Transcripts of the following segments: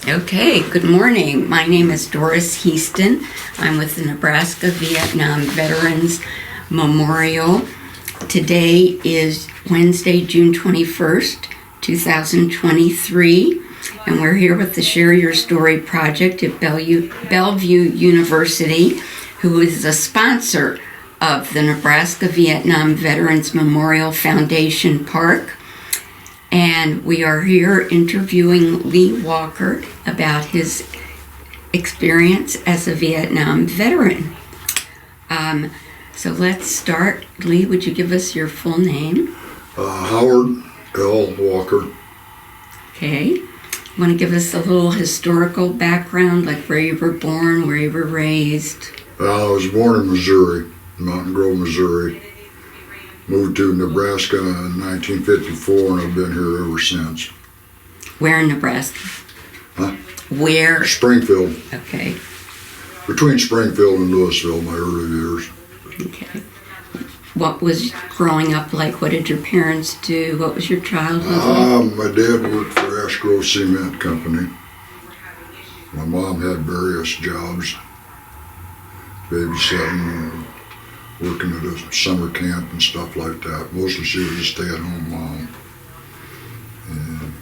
Okay, good morning. My name is Doris Heaston. I'm with the Nebraska Vietnam Veterans Memorial. Today is Wednesday, June 21st, 2023, and we're here with the Share Your Story project at Bellevue University, who is a sponsor of the Nebraska Vietnam Veterans Memorial Foundation Park. And we are here interviewing Lee Walker about his experience as a Vietnam veteran. So let's start. Lee, would you give us your full name? Howard L. Walker. Okay. Want to give us a little historical background, like where you were born, where you were raised? I was born in Missouri, Mountain Grove, Missouri. Moved to Nebraska in 1954, and I've been here ever since. Where in Nebraska? Huh? Where? Springfield. Okay. Between Springfield and Louisville, my early years. Okay. What was growing up like? What did your parents do? What was your childhood like? My dad worked for Ash Grove Cement Company. My mom had various jobs, babysitting, working at a summer camp and stuff like that. Mostly she was a stay-at-home mom. And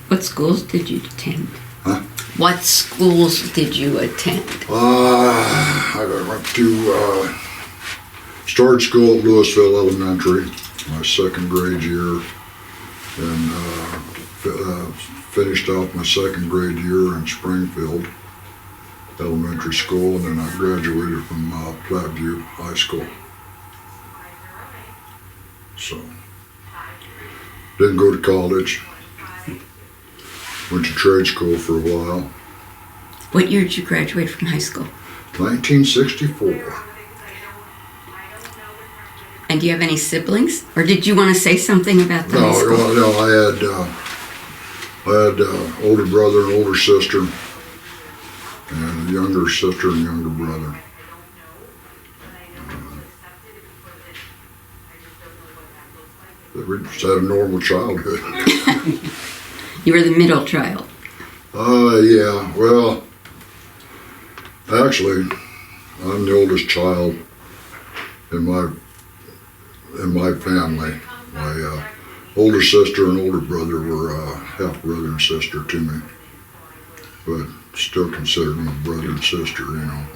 What schools did you attend? Huh? What schools did you attend? I went to started school at Louisville Elementary, my second grade year, and finished off my second grade year in Springfield Elementary School, and then I graduated from Platteview High School. So, didn't go to college. Went to trade school for a while. What year did you graduate from high school? 1964. And do you have any siblings? Or did you want to say something about the high school? No, I had older brother and older sister, and a younger sister and younger brother. We just had a normal childhood. You were the middle child. Yeah, well, actually, I'm the oldest child in my family. My older sister and older brother were half brother and sister to me, but still considered them brother and sister, you know.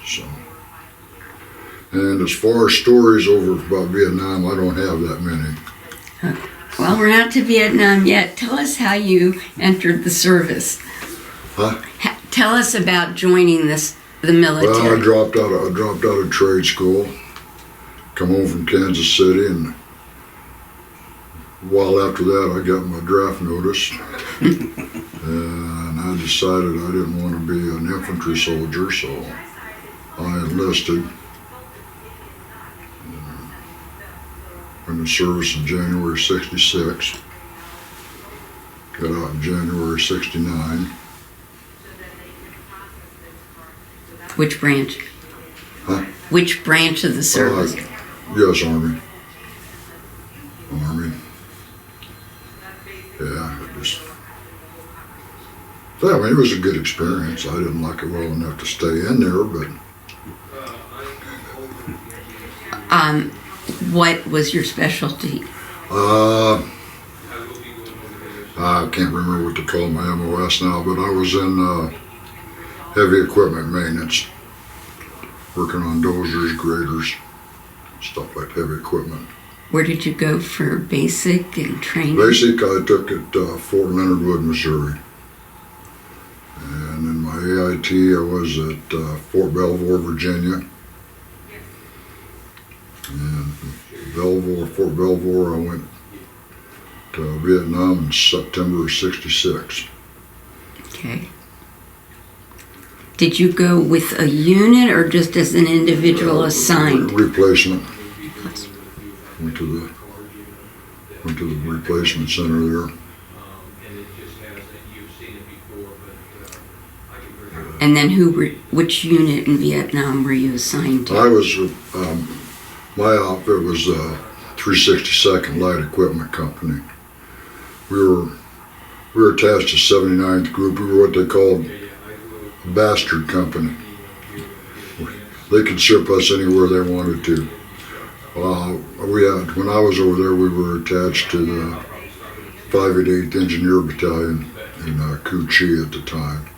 So, and as far as stories over about Vietnam, I don't have that many. Well, we're not to Vietnam yet. Tell us how you entered the service. Huh? Tell us about joining the military. Well, I dropped out of trade school, come home from Kansas City, and a while after that I got my draft notice. And I decided I didn't want to be an infantry soldier, so I enlisted. In the service in January '66. Got out in January '69. Which branch? Huh? Which branch of the service? U.S. Army. Army. Yeah, it was a good experience. I didn't like it well enough to stay in there, but. What was your specialty? I can't remember what to call my MOS now, but I was in heavy equipment maintenance, working on dozers, graders, stuff like heavy equipment. Where did you go for basic and training? Basic I took at Fort Leonard Wood, Missouri. And in my AIT I was at Fort Belvoir, Virginia. And from Fort Belvoir, I went to Vietnam in September of '66. Okay. Did you go with a unit or just as an individual assigned? Replacement. Went to the replacement center there. And then which unit in Vietnam were you assigned to? I was, my outfit was 362nd Light Equipment Company. we were attached to 79th Group. We were what they called a bastard company. They could ship us anywhere they wanted to. When I was over there, we were attached to the 588th Engineer Battalion in Cu Chi at the time.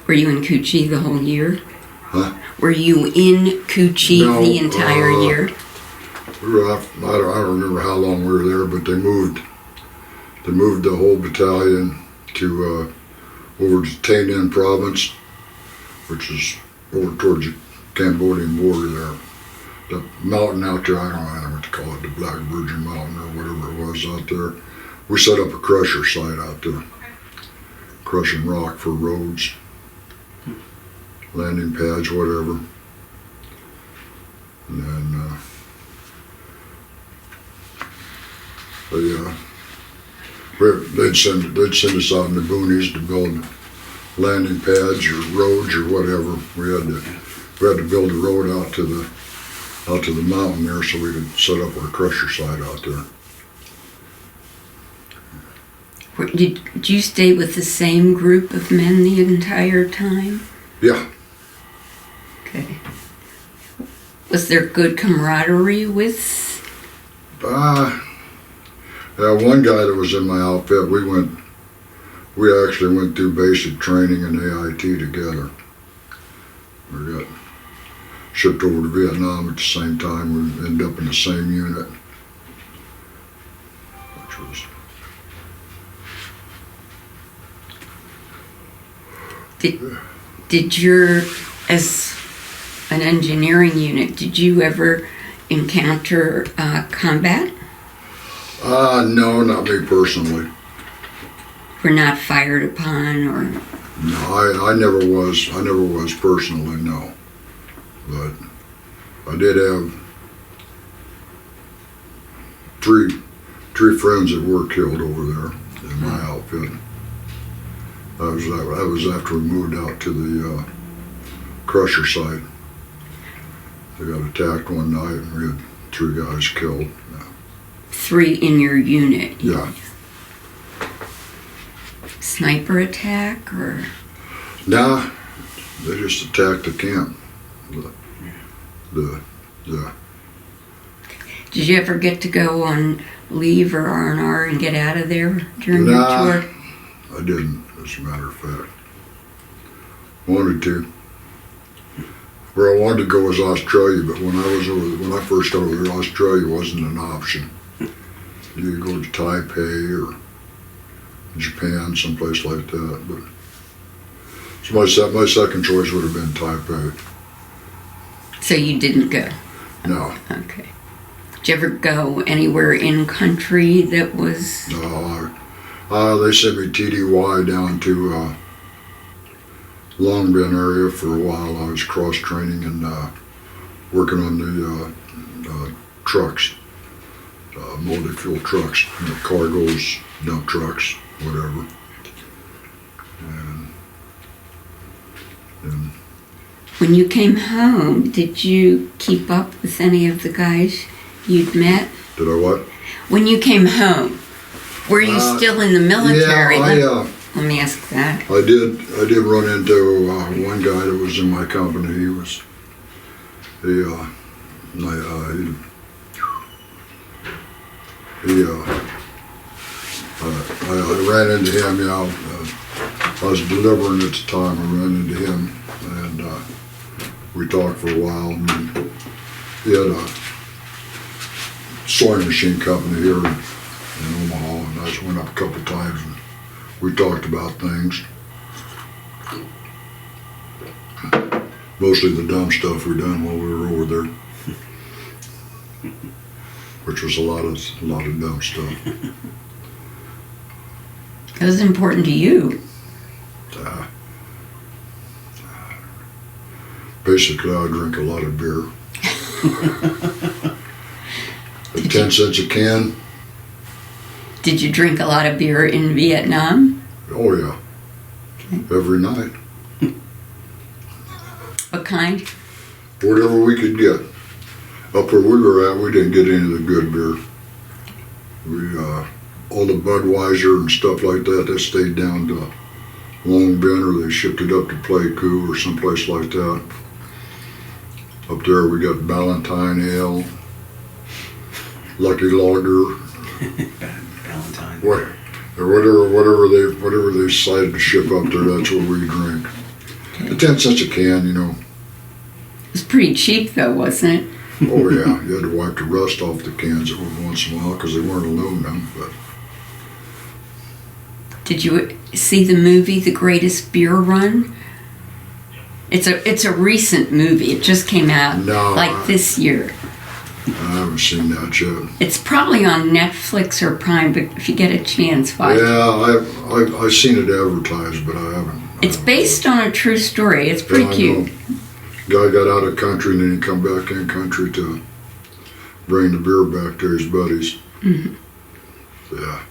Were you in Cu Chi the whole year? Huh? Were you in Cu Chi No, the entire year? I don't remember how long we were there, but they moved the whole battalion to over to Tay Ninh province, which is over towards the Cambodian border there. The mountain out there, I don't know what to call it, the Black Virgin Mountain or whatever it was out there. We set up a crusher site out there, crushing rock for roads, landing pads, whatever. And then they'd send us out in the boonies to build landing pads or roads or whatever. We had to build a road out to the mountain there so we could set up our crusher site out there. Did you stay with the same group of men the entire time? Yeah. Okay. Was there good camaraderie with? One guy that was in my outfit, we actually went through basic training and AIT together. We got shipped over to Vietnam at the same time. We ended up in the same unit, which was. Did your, as an engineering unit, did you ever encounter combat? No, not me personally. Were not fired upon, or? No, I never was personally, no. But I did have three friends that were killed over there in my outfit. That was after we moved out to the crusher site. They got attacked one night and we had 3 guys killed. 3 in your unit? Yeah. Sniper attack, or? Nah, they just attacked the camp. Did you ever get to go on leave or R&R and get out of there during your tour? I didn't, as a matter of fact. Wanted to. Where I wanted to go was Australia, but when I first got over there, Australia wasn't an option. You could go to Taipei or Japan, someplace like that. But so my second choice would have been Taipei. So you didn't go? No. Okay. Did you ever go anywhere in country that was? No. They sent me TDY down to Long Bin area for a while. I was cross training and working on the trucks. Multi-fuel trucks, cargoes, dump trucks, whatever. And when you came home, did you keep up with any of the guys you'd met? Did I what? When you came home, were you still in the military? Yeah, let me ask that. I did run into one guy that was in my company. I ran into him, I was delivering at the time. I ran into him and we talked for a while. And he had a sewing machine company here in Omaha, and I just went up a couple times and we talked about things. Mostly the dumb stuff we done while we were over there. Which was a lot of dumb stuff. That was important to you. Basically, I drink a lot of beer. At 10 cents a can. Did you drink a lot of beer in Vietnam? Oh yeah, every night. What kind? Whatever we could get. Up where we were at, we didn't get any of the good beer. All the Budweiser and stuff like that, they stayed down to Long Bend, or they shipped it up to Playco or someplace like that. Up there we got Ballantine Ale, Lucky Lager, Valentine. whatever they decided to ship up there, that's what we drink. Okay. 10 cents a can, you know. It was pretty cheap though, wasn't it? Oh yeah, you had to wipe the rust off the cans every once in a while because they weren't aluminum. But Did you see the movie The Greatest Beer Run? It's a recent movie. It just came out this year. I haven't seen that yet. It's probably on Netflix or Prime, but if you get a chance, watch it. Yeah, I've seen it advertised, but I haven't. It's based on a true story. It's pretty cute. Guy got out of country and then he come back in country to bring the beer back to his buddies. Mm-hmm. Yeah.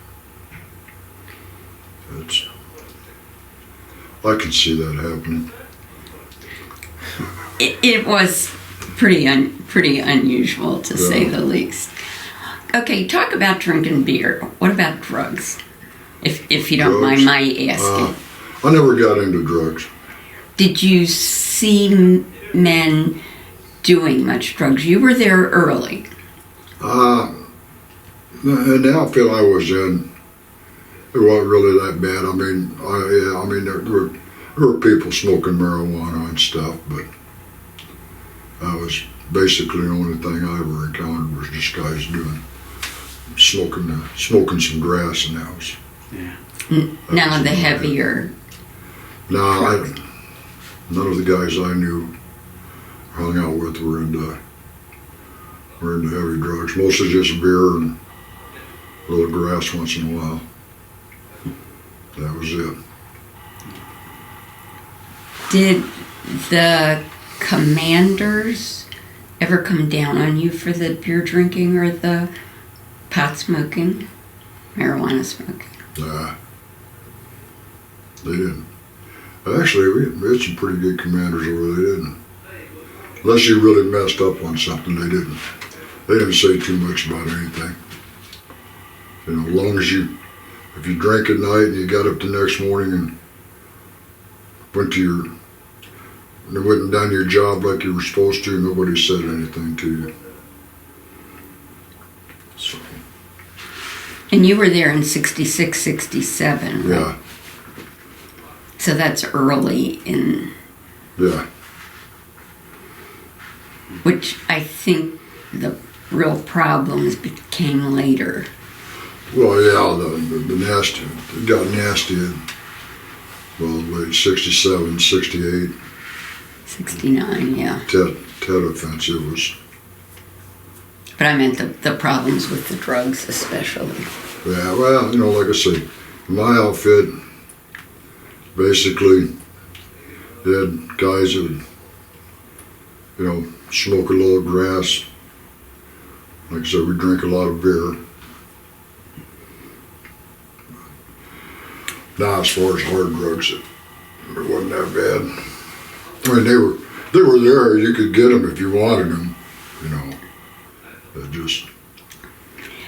I can see that happening. It was pretty unusual, to say the least. Okay, talk about drinking beer. What about drugs? If you don't mind my asking. I never got into drugs. Did you see men doing much drugs? You were there early. And the outfit I was in, it wasn't really that bad. I mean, there were people smoking marijuana and stuff, but that was basically the only thing I ever encountered was just guys smoking some grass in the house. Yeah. None of the heavier. No, none of the guys I knew hung out with were into heavy drugs. Mostly just beer and a little grass once in a while. That was it. Did the commanders ever come down on you for the beer drinking or the pot smoking, marijuana smoking? Nah, they didn't. Actually, we had some pretty good commanders over there. They didn't. Unless you really messed up on something, they didn't. They didn't say too much about anything. You know, as long as if you drank at night and you got up the next morning and went and done your job like you were supposed to, nobody said anything to you. So. And you were there in 66, 67, right? Yeah. So that's early in... Yeah. Which I think the real problems became later. Well, yeah, the nasty, it got nasty in, late 67, 68. 69, yeah. Tet offensive was... But I meant the problems with the drugs especially. Yeah, well, like I say, my outfit, basically, they had guys that would, smoke a little grass. Like I said, we drink a lot of beer. Now, as far as hard drugs, it wasn't that bad. I mean, they were there. You could get them if you wanted them,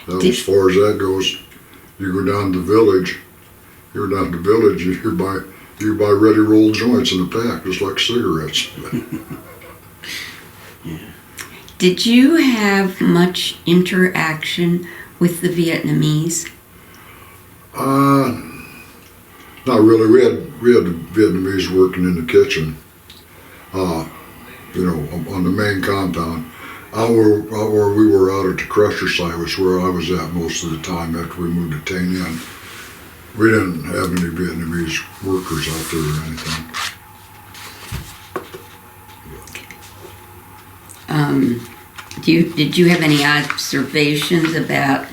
as far as that goes, you go down to the village. You're down to the village. You buy ready rolled joints in a pack, just like cigarettes. Yeah. Did you have much interaction with the Vietnamese? Not really. We had the Vietnamese working in the kitchen, on the main compound. Out where we were out at the crusher site was where I was at most of the time after we moved to Tay Ninh. We didn't have any Vietnamese workers out there or anything. Did you have any observations about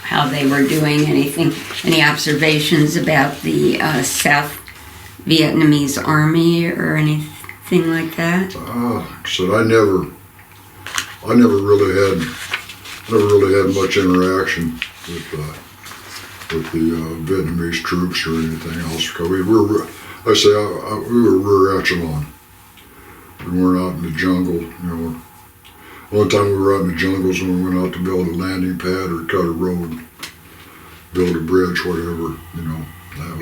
how they were doing anything? Any observations about the South Vietnamese army or anything like that? So I never really had much interaction with the Vietnamese troops or anything else. Because we were rear echelon. We weren't out in the jungle, One time we were out in the jungles and we went out to build a landing pad or cut a road, build a bridge, whatever, you know. That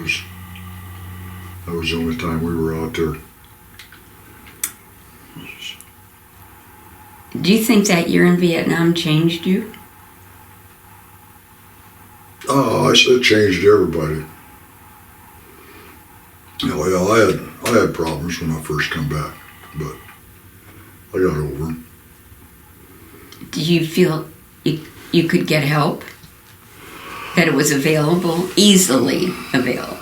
was the only time we were out there. Do you think that year in Vietnam changed you? Oh, it changed everybody. You know, yeah, I had problems when I first come back, but I got over them. Did you feel you could get help? That it was available, easily available?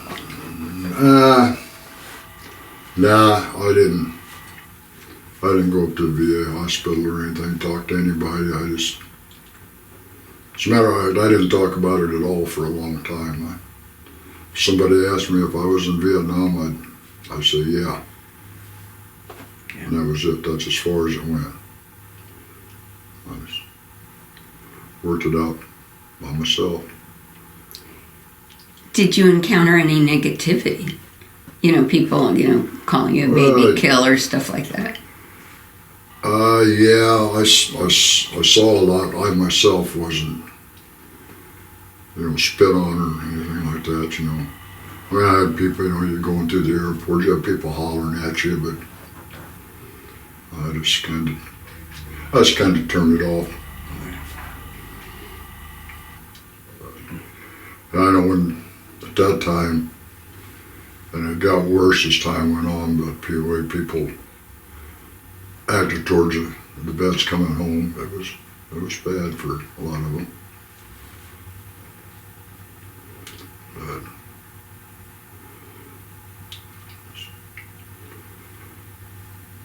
Nah, I didn't go up to the VA hospital or anything, talk to anybody. As a matter of fact, I didn't talk about it at all for a long time. If somebody asked me if I was in Vietnam, I'd say yeah. And that was it. That's as far as it went. I just worked it out by myself. Did you encounter any negativity? You know, people, calling you a baby killer, stuff like that. Yeah, I saw a lot. I myself wasn't, spit on or anything like that, I mean, I had people, you're going through the airport, you have people hollering at you, but I just kind of turned it off. And I know at that time, and it got worse as time went on, but the way people acted towards the vets coming home, it was bad for a lot of them. But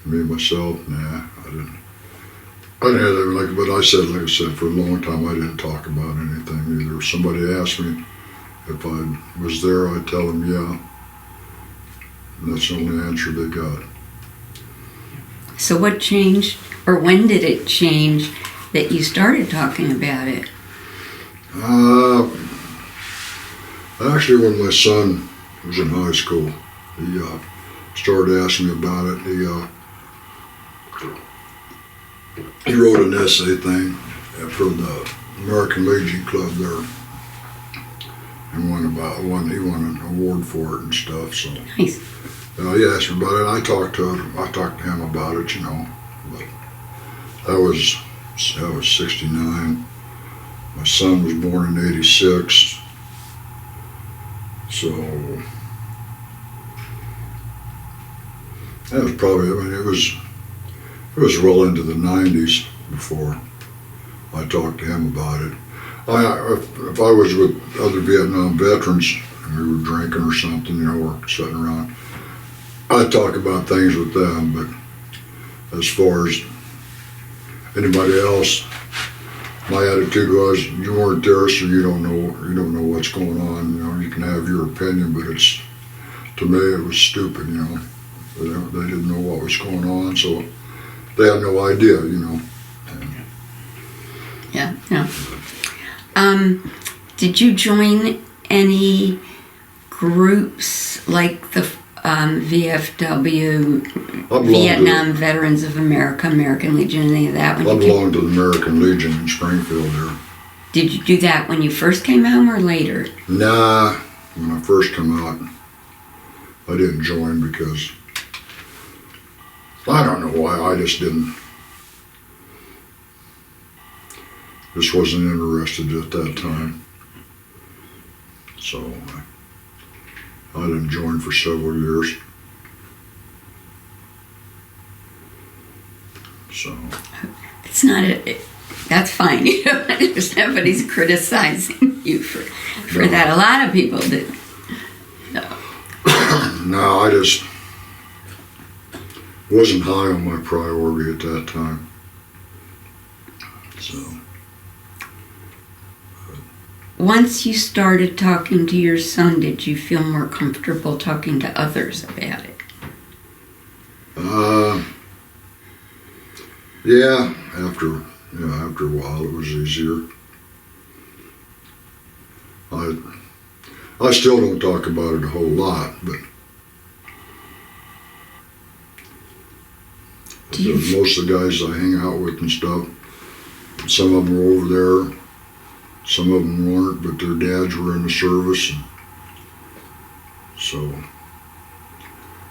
me myself, nah, I didn't have that, but like I said, for a long time I didn't talk about anything either. If somebody asked me if I was there, I'd tell them yeah. And that's the only answer they got. So what changed, or when did it change that you started talking about it? Actually, when my son was in high school, he started asking me about it. He wrote an essay thing for the American Legion Club there, and he won an award for it and stuff. So Nice. he asked me about it. I talked to him about it, But that was '69. My son was born in '86. So that was probably, it was well into the '90s before I talked to him about it. If I was with other Vietnam veterans and we were drinking or something, or sitting around, I'd talk about things with them, but as far as anybody else, my attitude was, you weren't there, so you don't know what's going on. You can have your opinion, but to me it was stupid. They didn't know what was going on, so they had no idea. Yeah. Did you join any groups like the VFW, Vietnam Veterans of America, American Legion, any of that? I belonged to the American Legion in Springfield there. Did you do that when you first came home or later? Nah, when I first came out, I didn't join because I don't know why. I just wasn't interested at that time. So I didn't join for several years. So It's not that's fine. There's nobody's criticizing you for that. A lot of people did. No, I just wasn't high on my priority at that time. So Once you started talking to your son, did you feel more comfortable talking to others about it? Yeah, after a while it was easier. I still don't talk about it a whole lot, but Do you Most of the guys I hang out with and stuff, some of them were over there, some of them weren't, but their dads were in the service. And so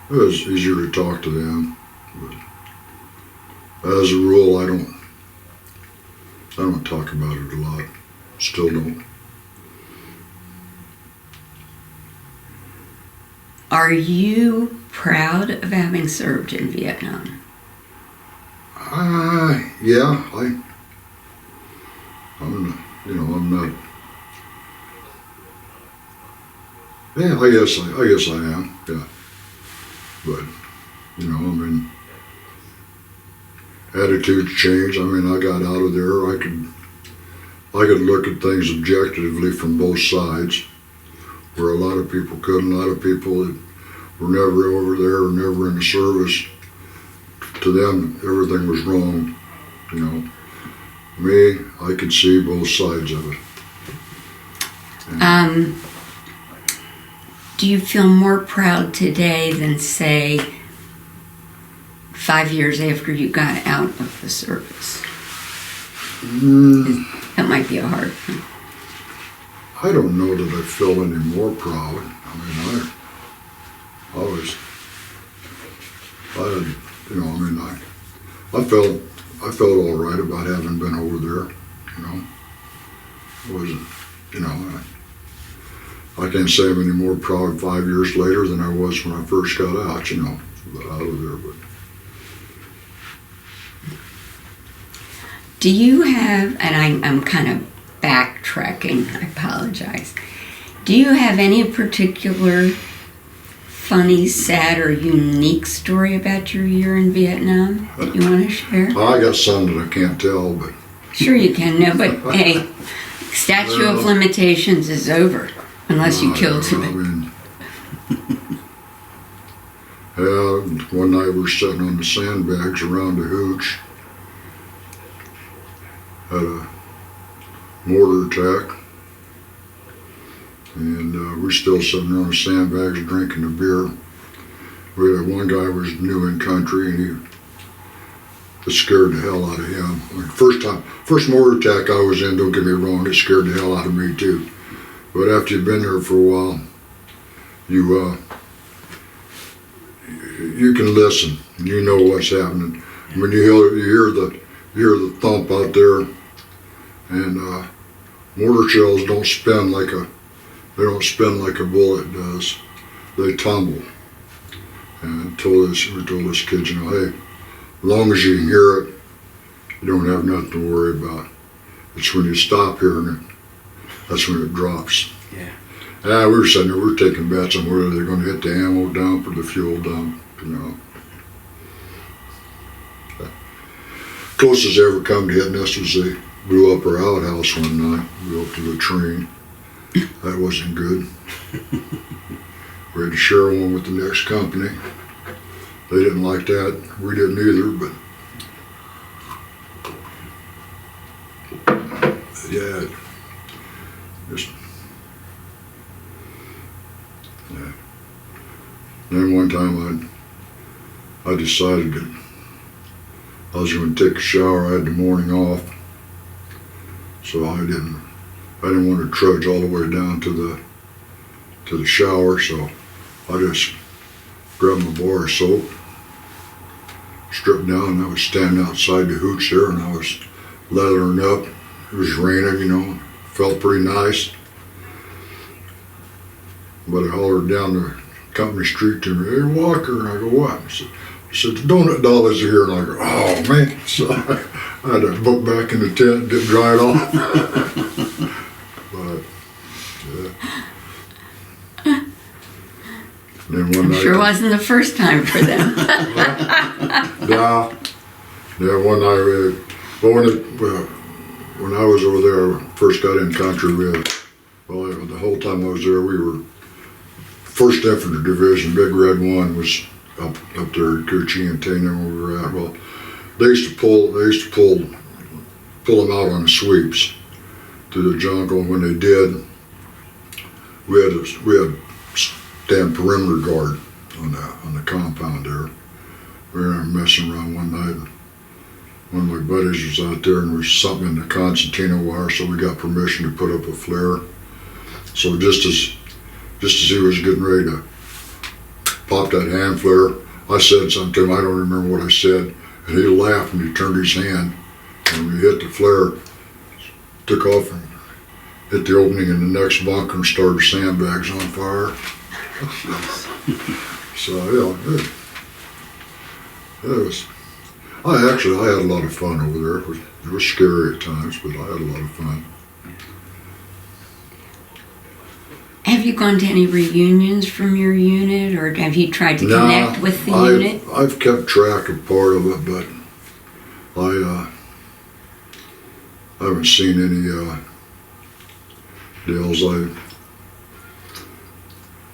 it was easier to talk to them. But as a rule, I don't talk about it a lot. Still don't. Are you proud of having served in Vietnam? Yeah, I'm not. Yeah, I guess I am. Yeah, but attitudes change. I got out of there. I could look at things objectively from both sides, where a lot of people couldn't. A lot of people that were never over there or never in the service, to them everything was wrong. Me, I could see both sides of it. Do you feel more proud today than, say, 5 years after you got out of the service? That might be a hard one. I don't know that I feel any more proud. I felt all right about having been over there. It wasn't, I can't say I'm any more proud 5 years later than I was when I first got out, out of there. But Do you have, and I'm kind of backtracking, I apologize. Do you have any particular funny, sad, or unique story about your year in Vietnam that you want to share? I got some that I can't tell, but Sure you can, no, but hey, statute of limitations is over unless you killed him. One night we were sitting on the sandbags around the hooch, had a mortar attack, and we were still sitting around the sandbags drinking the beer. We had one guy was new in country, and it scared the hell out of him. First mortar attack I was in, don't get me wrong, it scared the hell out of me too. But after you've been there for a while, you can listen, and you know what's happening. When you hear the thump out there, and mortar shells don't spin like a bullet does. They tumble. And we told this kid, hey, as long as you can hear it, you don't have nothing to worry about. It's when you stop hearing it, that's when it drops. Yeah. We were sitting there, we were taking bets on whether they're going to hit the ammo dump or the fuel dump, Closest they ever come to hitting us was they blew up our outhouse one night, blew up the latrine. That wasn't good. We had to share one with the next company. They didn't like that. We didn't either, but yeah. Then one time I decided that I was going to take a shower. I had the morning off, so I didn't want to trudge all the way down to the shower. So I just grabbed my bar of soap, stripped down, and I was standing outside the hooch there, and I was lathering up. It was raining, felt pretty nice. But I hollered down the company street to me, "Hey, Walker," and I go, "What?" I said, "The donut dollies are here," and I go, "Oh, man." So I had to book back in the tent, get dried off. But, yeah. Then one night, Sure wasn't the first time for them. Yeah, one night, when I was over there, first got in country, the whole time I was there, we were 1st Infantry Division, Big Red 1 was up there at Coochie and Tana where we were at. Well, they used to pull them out on sweeps through the jungle. And when they did, we had stand perimeter guard on the compound there. we were messing around one night. One of my buddies was out there and there was something in the concertina wire, so we got permission to put up a flare. So just as he was getting ready to pop that hand flare, I said something to him, I don't remember what I said, and he laughed and he turned his hand, and we hit the flare, took off and hit the opening in the next bunker and started sandbags on fire. So yeah, it was. I had a lot of fun over there. It was scary at times, but I had a lot of fun. Have you gone to any reunions from your unit, or have you tried to connect with the unit? I've kept track of part of it, but I haven't seen any deals. I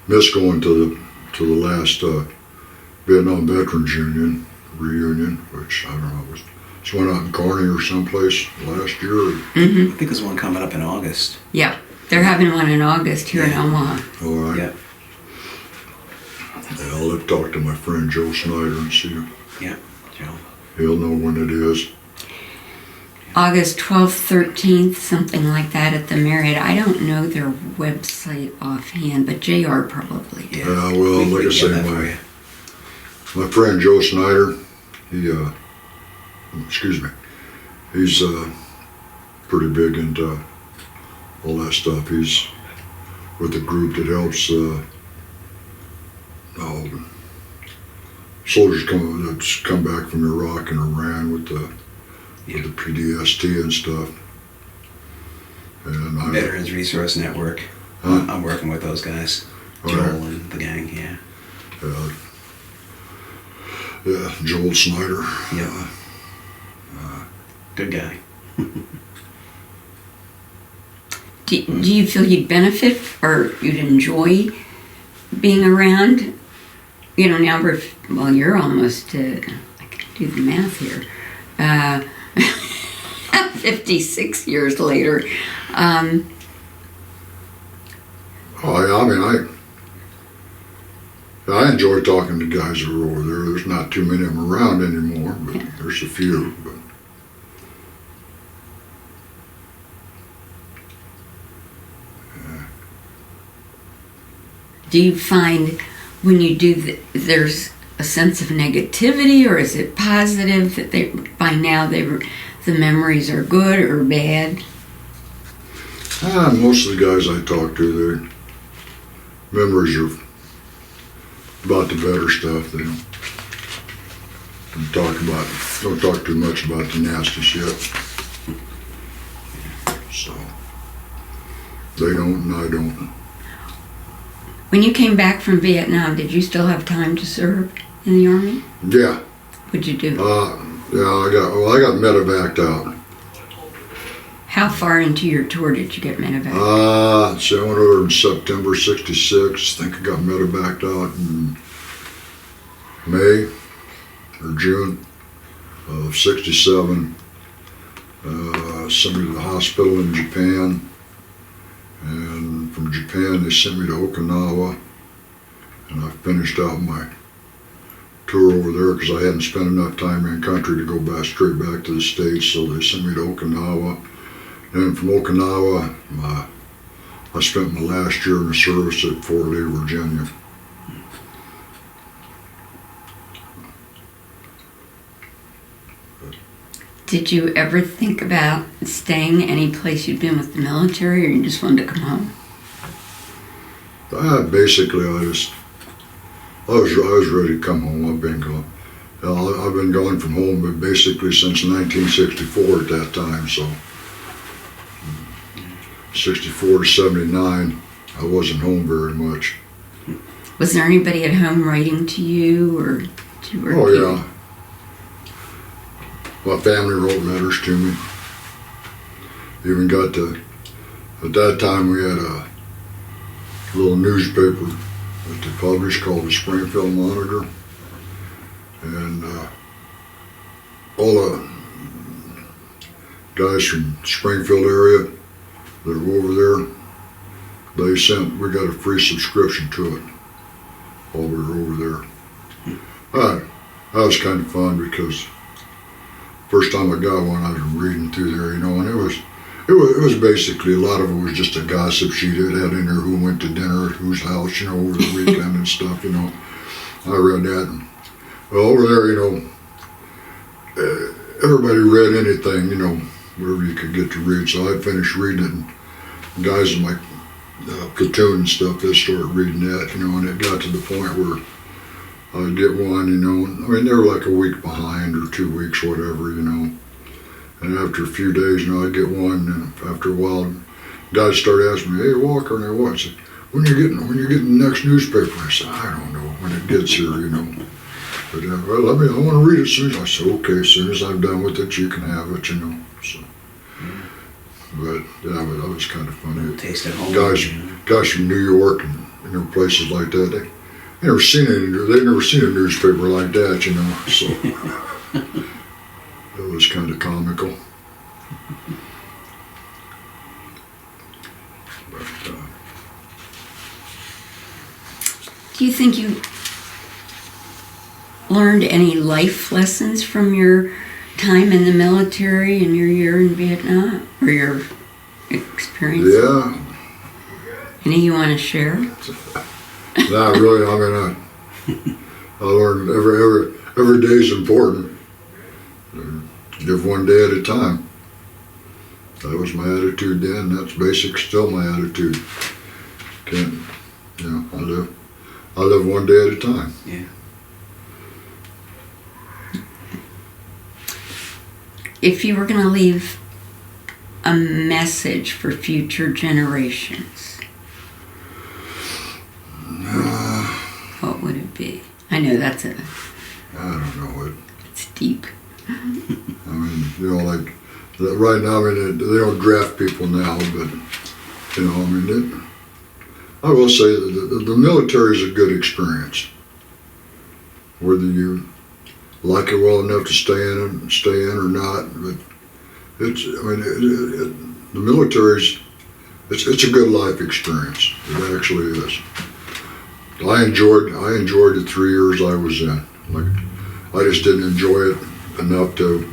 missed going to the last Vietnam Veterans Union reunion, which I don't know, just went out in Kearney or someplace last year. I think there's one coming up in August. Yeah, they're having one in August here in Omaha. All right. Yep. Yeah, I'll talk to my friend Joe Snyder and see if Yeah, Joe. he'll know when it is. August 12th, 13th, something like that at the Marriott. I don't know their website offhand, but JR probably. Yeah. Well, We like I can say, get that for you. my friend Joe Snyder, he's pretty big into all that stuff. He's with a group that helps soldiers that's come back from Iraq and Iran with the PDST and stuff. And Veterans Resource Network. Huh? I'm working with those guys. Oh, Joel yeah. and the gang, yeah. Yeah, Joel Snyder. Yeah. Good guy. Do you feel you'd benefit or you'd enjoy being around? You know, now you're almost, I can do the math here, 56 years later. I enjoy talking to guys that are over there. There's not too many of them around anymore, but Yeah. there's a few. But Do you find when you do there's a sense of negativity, or is it positive that by now the memories are good or bad? most of the guys I talk to, their memories are about the better stuff. They don't talk too much about the nasty shit. So they don't, and I don't. When you came back from Vietnam, did you still have time to serve in the Army? Yeah. What'd you do? I got medevaced out. How far into your tour did you get medevac? So I went over in September '66. I think I got medevaced out in May or June of '67. Sent me to the hospital in Japan, and from Japan they sent me to Okinawa, and I finished out my tour over there because I hadn't spent enough time in country to go straight back to the States, so they sent me to Okinawa. And from Okinawa, I spent my last year in the service at Fort Lee, Virginia. Did you ever think about staying any place you'd been with the military, or you just wanted to come home? Basically, I was ready to come home. I've been gone. I've been gone from home, but basically since 1964 at that time. So 64 to 79, I wasn't home very much. Was there anybody at home writing to you, or Oh yeah. My family wrote letters to me. Even got at that time we had a little newspaper that they published called the Springfield Monitor. And all the guys from Springfield area that were over there, we got a free subscription to it while we were over there. that was kind of fun because first time I got one, I was reading through there, and it was basically, a lot of it was just a gossip sheet. It had in there who went to dinner at whose house, over the weekend and stuff, I read that. And, well, over there, everybody read anything, whatever you could get to read. So I finished reading it, and guys in my platoon and stuff, they started reading that, and it got to the point where I'd get one, they were like a week behind or 2 weeks, whatever, And after a few days, I'd get one, and after a while, guys started asking me, "Hey, Walker," and I what? I said, when you getting the next newspaper? I said, "I don't know when it gets here, But well, I want to read it soon." I said, "Okay, as soon as I'm done with it, you can have it, So, but yeah, that was kind of funny. Taste at home. Guys from New York and places like that, they never seen a newspaper like that, So it was kind of comical. But, Do you think you learned any life lessons from your time in the military and your year in Vietnam, or your experience? yeah, Any you want to share? not really. I learned every day is important. Live one day at a time. That was my attitude then. That's still my attitude. I live one day at a time. Yeah. If you were going to leave a message for future generations, what would it be? I know I don't know. it's deep. Like right now, they don't draft people now, but I will say that the military is a good experience. Whether you like it well enough to stay in or not, but the military's it's a good life experience. It actually is. I enjoyed the 3 years I was in. I just didn't enjoy it enough to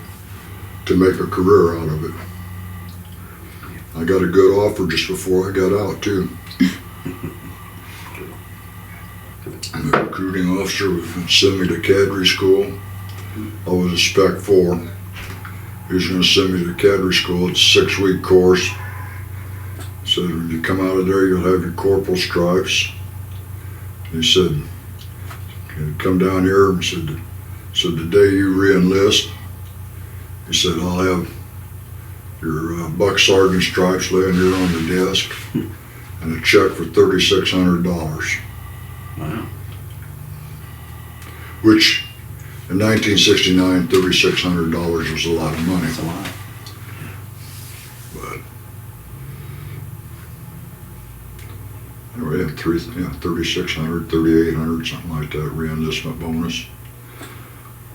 make a career out of it. I got a good offer just before I got out too. The recruiting officer sent me to cadre school. I was a Spec 4. He was going to send me to cadre school. It's a 6-week course. Said, when you come out of there, you'll have your corporal stripes. He said, come down here, and said the day you re-enlist, he said, I'll have your buck sergeant stripes laying here on the desk and a check for $3,600. Wow. Which in 1969, $3,600 was a lot of money. That's a lot. But anyway, yeah, 3,600, 3,800, something like that, re-enlistment bonus.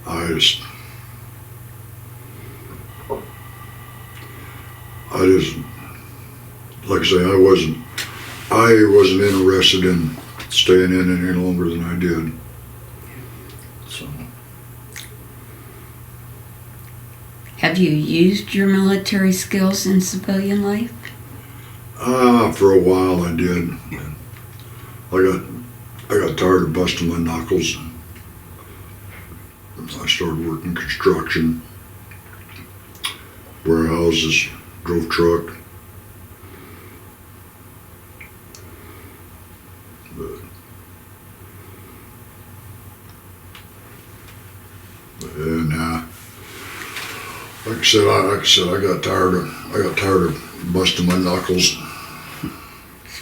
I just, like I say, I wasn't interested in staying in any longer than I did. So. Have you used your military skills in civilian life? For a while I did. I got tired of busting my knuckles. I started working construction, warehouses, drove truck. And like I said, I got tired of busting my knuckles.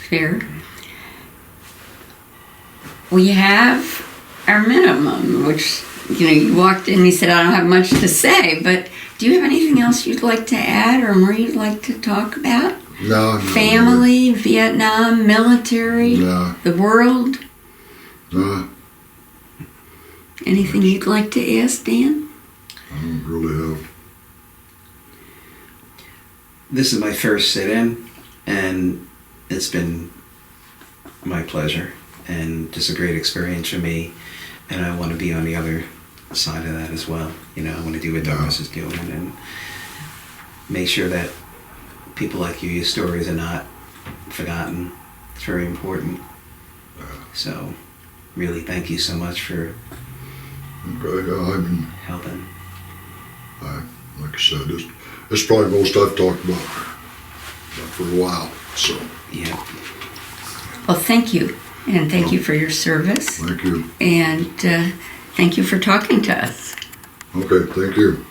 Fair. We have our minimum, which, you walked in and you said, I don't have much to say, but do you have anything else you'd like to add or more you'd like to talk about? No. Family, Vietnam, military, No. the world? No. Anything you'd like to ask, Dan? I don't really have. This is my first sit-in, and it's been my pleasure and just a great experience for me. And I want to be on the other side of that as well. You know, I want to do what Doris is doing and make sure that people like you, your stories are not forgotten. It's very important. So, really, thank you so much for Okay, helping. like I said, it's probably most I've talked about for a while, so Yeah. Well, thank you. And thank you for your service. thank you. And thank you for talking to us. Okay, thank you.